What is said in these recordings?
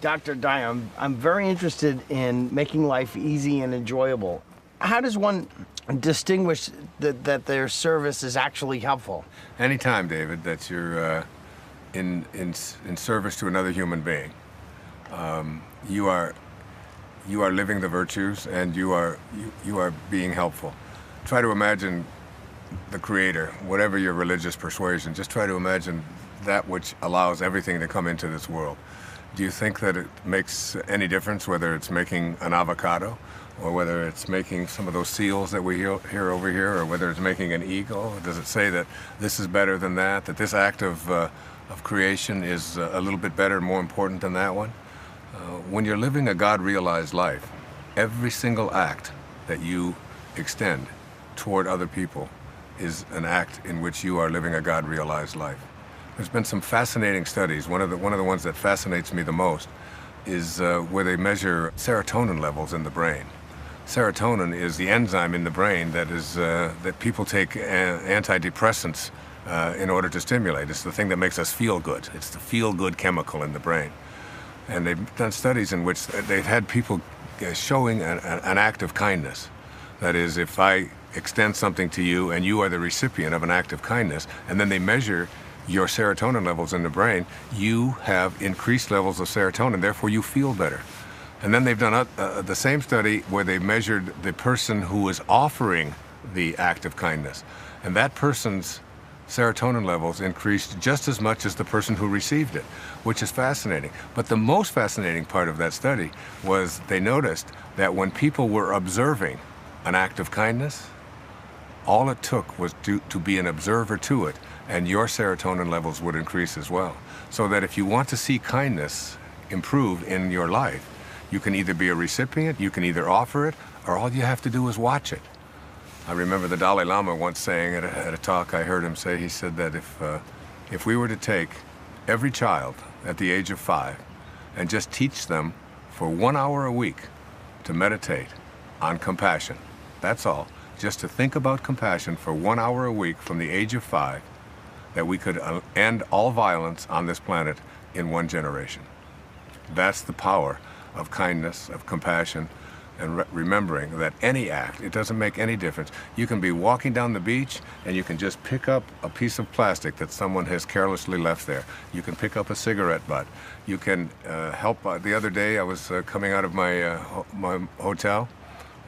Dr. Dyer, I'm very interested in making life easy and enjoyable. How does one distinguish that their service is actually helpful? Anytime, David, that you're in service to another human being, you are living the virtues, and you are being helpful. Try to imagine the Creator, whatever your religious persuasion. Just try to imagine that which allows everything to come into this world. Do you think that it makes any difference whether it's making an avocado, or whether it's making some of those seals that we hear over here, or whether it's making an eagle? Does it say that this is better than that this act of creation is a little bit better and more important than that one? When you're living a God-realized life, every single act that you extend toward other people is an act in which you are living a God-realized life. There's been some fascinating studies. One of the ones that fascinates me the most is where they measure serotonin levels in the brain. Serotonin is the enzyme in the brain that people take antidepressants in order to stimulate. It's the thing that makes us feel good. It's the feel-good chemical in the brain. And they've done studies in which they've had people showing an act of kindness. That is, if I extend something to you and you are the recipient of an act of kindness, and then they measure your serotonin levels in the brain, you have increased levels of serotonin, therefore you feel better. And then they've done the same study where they measured the person who was offering the act of kindness, and that person's serotonin levels increased just as much as the person who received it, which is fascinating. But the most fascinating part of that study was they noticed that when people were observing an act of kindness, all it took was to be an observer to it, and your serotonin levels would increase as well. So that if you want to see kindness improve in your life, you can either be a recipient, you can either offer it, or all you have to do is watch it. I remember the Dalai Lama once saying at a talk I heard him say, he said that if we were to take every child at the age of 5 and just teach them for 1 hour a week to meditate on compassion, that's all, just to think about compassion for 1 hour a week from the age of 5, that we could end all violence on this planet in 1 generation. That's the power of kindness, of compassion, and remembering that any act, it doesn't make any difference. You can be walking down the beach and you can just pick up a piece of plastic that someone has carelessly left there. You can pick up a cigarette butt. You can help. The other day I was coming out of my hotel,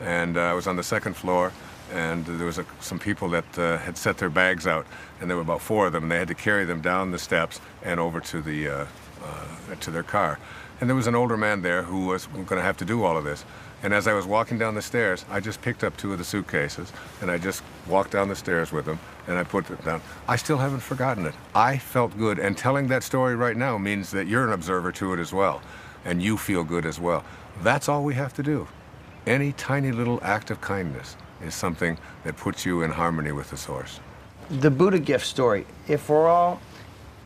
and I was on the 2nd floor, and there was some people that had set their bags out, and there were about 4 of them, and they had to carry them down the steps and over to their car. And there was an older man there who was going to have to do all of this. And as I was walking down the stairs, I just picked up 2 of the suitcases, and I just walked down the stairs with them, and I put it down. I still haven't forgotten it. I felt good, and telling that story right now means that you're an observer to it as well, and you feel good as well. That's all we have to do. Any tiny little act of kindness is something that puts you in harmony with the source. The Buddha gift story. If we're all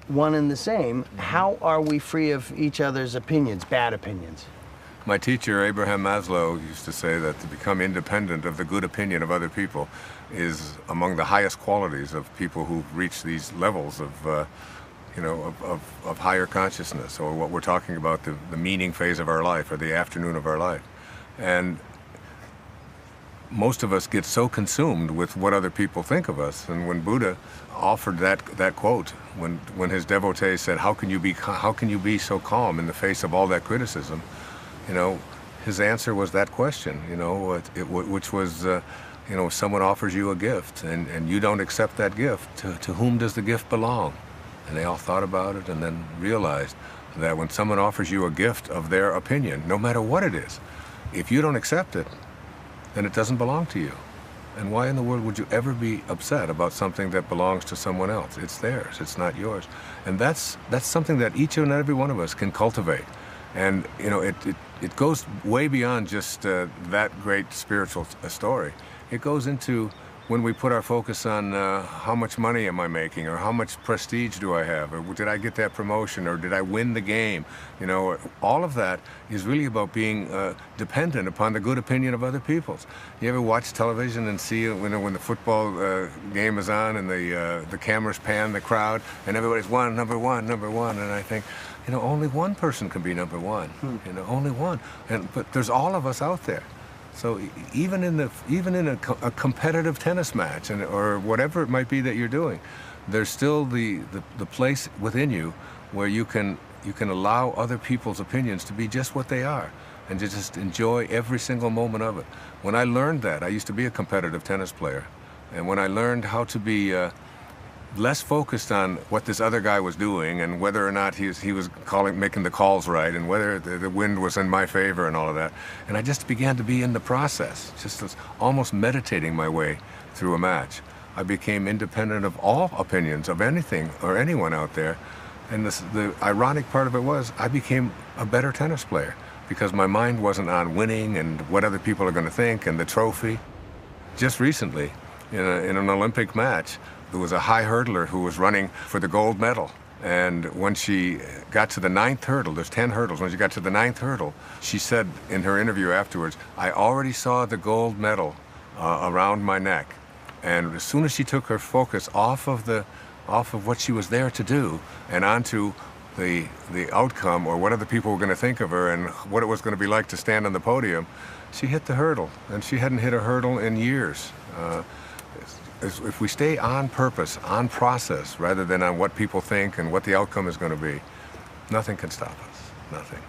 one and the same, how are we free of each other's opinions, bad opinions? My teacher, Abraham Maslow, used to say that to become independent of the good opinion of other people is among the highest qualities of people who've reached these levels of higher consciousness, or what we're talking about, the meaning phase of our life, or the afternoon of our life. And most of us get so consumed with what other people think of us. And when Buddha offered that quote, when his devotees said, how can you be so calm in the face of all that criticism? His answer was that question, which was, someone offers you a gift and you don't accept that gift, to whom does the gift belong? And they all thought about it and then realized that when someone offers you a gift of their opinion, no matter what it is, if you don't accept it, then it doesn't belong to you. And why in the world would you ever be upset about something that belongs to someone else? It's theirs, it's not yours. And that's something that each and every one of us can cultivate. And it goes way beyond just that great spiritual story. It goes into when we put our focus on how much money am I making, or how much prestige do I have, or did I get that promotion, or did I win the game? All of that is really about being dependent upon the good opinion of other people's. You ever watch television and see when the football game is on and the cameras pan the crowd and everybody's number one, and I think, You know, only one person can be number one. You know, only one. But there's all of us out there. So even in a competitive tennis match or whatever it might be that you're doing, there's still the place within you where you can allow other people's opinions to be just what they are and to just enjoy every single moment of it. When I learned that, I used to be a competitive tennis player, and when I learned how to be less focused on what this other guy was doing and whether or not he was making the calls right and whether the wind was in my favor and all of that, and I just began to be in the process, just as almost meditating my way through a match. I became independent of all opinions of anything or anyone out there, and the ironic part of it was I became a better tennis player because my mind wasn't on winning and what other people are going to think and the trophy. Just recently, in an Olympic match, there was a high hurdler who was running for the gold medal. And when she got to the 9th hurdle, there's 10 hurdles, when she got to the 9th hurdle, she said in her interview afterwards, I already saw the gold medal around my neck. And as soon as she took her focus off of what she was there to do and onto the outcome or what other people were going to think of her and what it was going to be like to stand on the podium, she hit the hurdle. And she hadn't hit a hurdle in years. If we stay on purpose, on process, rather than on what people think and what the outcome is going to be, nothing can stop us. Nothing.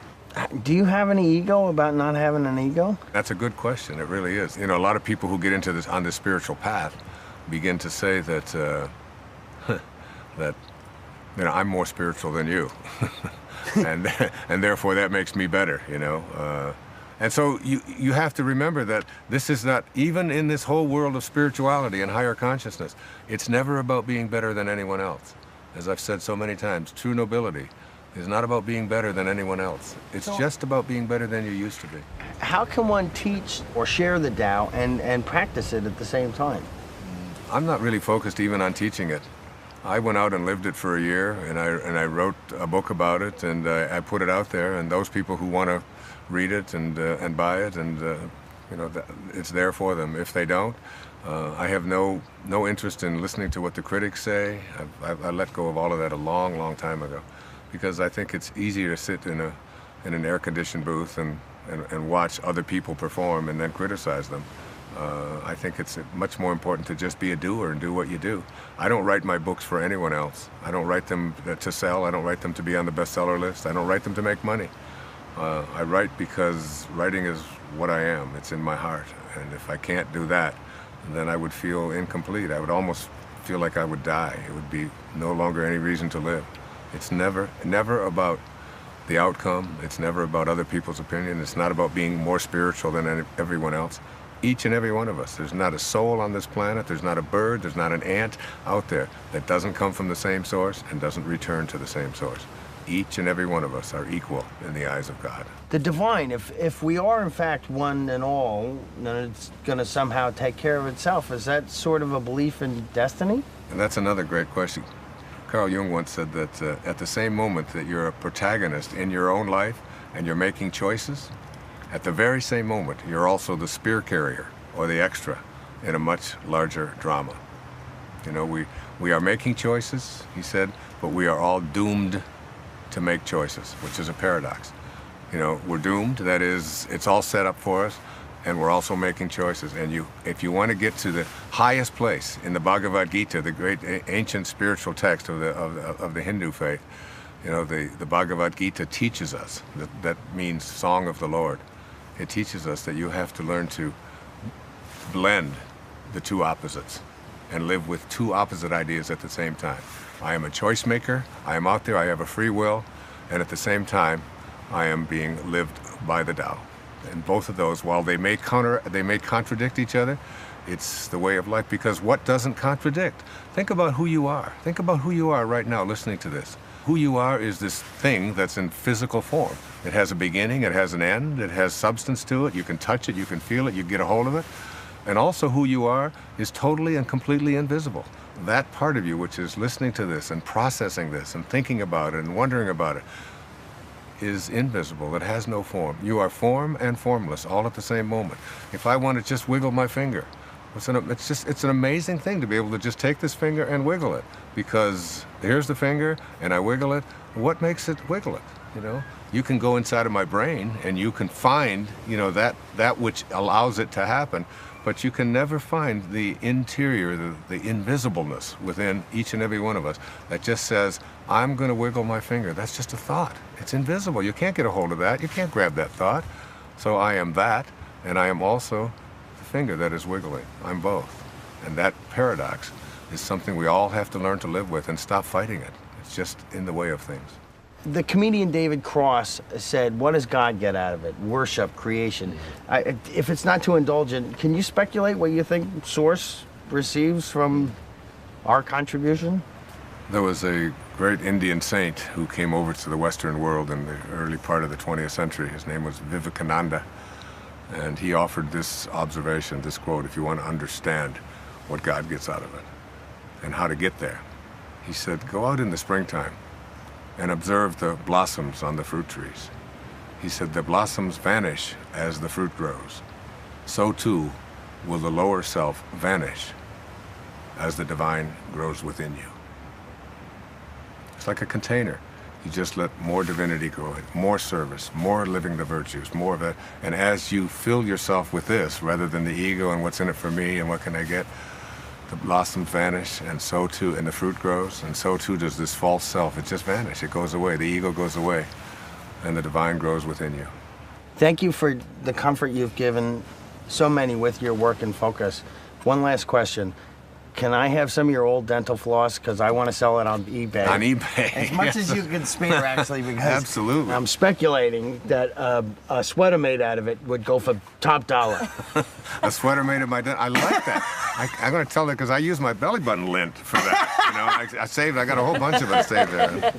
Do you have any ego about not having an ego? That's a good question. It really is. You know, a lot of people who get into this on this spiritual path begin to say that that I'm more spiritual than you, and therefore that makes me better. You know. And so you have to remember that this is not, even in this whole world of spirituality and higher consciousness, it's never about being better than anyone else. As I've said so many times, true nobility is not about being better than anyone else. It's just about being better than you used to be. How can one teach or share the Tao and practice it at the same time? I'm not really focused even on teaching it. I went out and lived it for a year, and I wrote a book about it, and I put it out there, and those people who want to read it and buy it, and you know, it's there for them. If they don't, I have no interest in listening to what the critics say. I let go of all of that a long time ago, because I think it's easier to sit in an air-conditioned booth and watch other people perform and then criticize them. I think it's much more important to just be a doer and do what you do. I don't write my books for anyone else. I don't write them to sell. I don't write them to be on the bestseller list. I don't write them to make money. I write because writing is what I am. It's in my heart. And if I can't do that, then I would feel incomplete. I would almost feel like I would die. It would be no longer any reason to live. It's never about the outcome. It's never about other people's opinion. It's not about being more spiritual than everyone else. Each and every one of us. There's not a soul on this planet. There's not a bird. There's not an ant out there that doesn't come from the same source and doesn't return to the same source. Each and every one of us are equal in the eyes of God. The divine, if we are in fact one and all, then it's going to somehow take care of itself. Is that sort of a belief in destiny? And that's another great question. Carl Jung once said that at the same moment that you're a protagonist in your own life and you're making choices, at the very same moment you're also the spear carrier or the extra in a much larger drama. You know, we are making choices, he said, but we are all doomed to make choices, which is a paradox. You know, we're doomed, that is, it's all set up for us, and we're also making choices. And if you want to get to the highest place in the Bhagavad Gita, the great ancient spiritual text of the Hindu faith, you know, the Bhagavad Gita teaches us, that means Song of the Lord. It teaches us that you have to learn to blend the two opposites and live with two opposite ideas at the same time. I am a choice maker, I am out there, I have a free will, and at the same time, I am being lived by the Tao. And both of those, while they may contradict each other, it's the way of life, because what doesn't contradict? Think about who you are. Think about who you are right now listening to this. Who you are is this thing that's in physical form. It has a beginning, it has an end, it has substance to it, you can touch it, you can feel it, you get a hold of it. And also who you are is totally and completely invisible. That part of you which is listening to this and processing this and thinking about it and wondering about it is invisible. It has no form. You are form and formless all at the same moment. If I want to just wiggle my finger, It's an amazing thing to be able to just take this finger and wiggle it, because here's the finger and I wiggle it. What makes it wiggle it? You know, you can go inside of my brain and you can find, you know, that which allows it to happen, but you can never find the interior, the invisibleness within each and every one of us that just says, I'm going to wiggle my finger. That's just a thought. It's invisible. You can't get a hold of that. You can't grab that thought. So I am that, and I am also the finger that is wiggling. I'm both. And that paradox is something we all have to learn to live with and stop fighting it. It's just in the way of things. The comedian David Cross said, what does God get out of it? Worship, creation. If it's not too indulgent, can you speculate what you think Source receives from our contribution? There was a great Indian saint who came over to the Western world in the early part of the 20th century. His name was Vivekananda, and he offered this observation, this quote: if you want to understand what God gets out of it and how to get there, he said, go out in the springtime and observe the blossoms on the fruit trees. He said, the blossoms vanish as the fruit grows. So too will the lower self vanish as the divine grows within you. It's like a container. You just let more divinity go in, more service, more living the virtues, more of that. And as you fill yourself with this, rather than the ego and what's in it for me and what can I get, the blossoms vanish, and so too, and the fruit grows, and so too does this false self. It just vanishes. It goes away. The ego goes away, and the divine grows within you. Thank you for the comfort you've given so many with your work and focus. One last question. Can I have some of your old dental floss? Because I want to sell it on eBay. On eBay. As much as you can spare, actually, because absolutely. I'm speculating that a sweater made out of it would go for top dollar. A sweater made of my dental. I like that. I'm going to tell her because I use my belly button lint for that. You know, I got a whole bunch of it saved there.